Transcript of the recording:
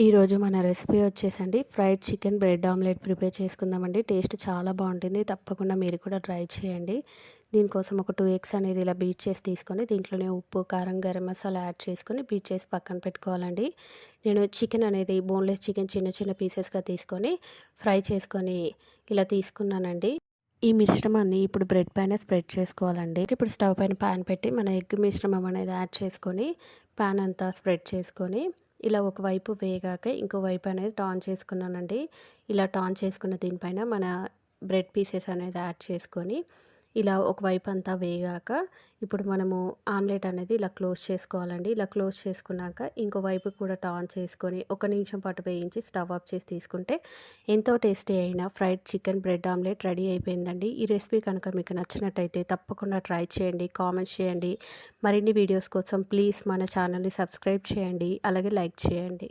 ఈరోజు మన రెసిపీ వచ్చేసండి fried chicken bread omelette prepare చేసుకుందామండి. టేస్ట్ చాలా బాగుంటుంది. తప్పకుండా మీరు కూడా ట్రై చేయండి. దీనికోసం ఒక 2 ఎగ్స్ అనేది ఇలా బీట్ చేసి తీసుకొని దీంట్లోనే ఉప్పు, కారం, గరం మసాలా యాడ్ చేసుకొని బీట్ చేసి పక్కన పెట్టుకోవాలండి. నేను చికెన్ అనేది బోన్లెస్ చికెన్ చిన్న చిన్న పీసెస్గా తీసుకొని ఫ్రై చేసుకొని ఇలా తీసుకున్నానండి. ఈ మిశ్రమాన్ని ఇప్పుడు బ్రెడ్ పైన స్ప్రెడ్ చేసుకోవాలండి. ఇప్పుడు స్టవ్ పైన ప్యాన్ పెట్టి మన ఎగ్ మిశ్రమం అనేది యాడ్ చేసుకొని ప్యాన్ అంతా స్ప్రెడ్ చేసుకొని ఇలా ఒకవైపు వేగాక ఇంకో వైపు అనేది టాన్ చేసుకున్నానండి. ఇలా టాన్ చేసుకున్న దీనిపైన మన బ్రెడ్ పీసెస్ అనేది యాడ్ చేసుకొని ఇలా ఒకవైపు అంతా వేగాక ఇప్పుడు మనము ఆమ్లెట్ అనేది ఇలా క్లోజ్ చేసుకోవాలండి. ఇలా క్లోజ్ చేసుకున్నాక ఇంకో వైపు కూడా టాన్ చేసుకొని 1 నిమిషం పాటు వేయించి స్టవ్ ఆఫ్ చేసి తీసుకుంటే ఎంతో టేస్టీ అయిన fried chicken bread omelette ready అయిపోయిందండి. ఈ రెసిపీ కనుక మీకు నచ్చినట్టయితే తప్పకుండా ట్రై చేయండి, కామెంట్స్ చేయండి. మరిన్ని వీడియోస్ కోసం ప్లీజ్ మన ఛానల్ని సబ్స్క్రైబ్ చేయండి, అలాగే లైక్ చేయండి.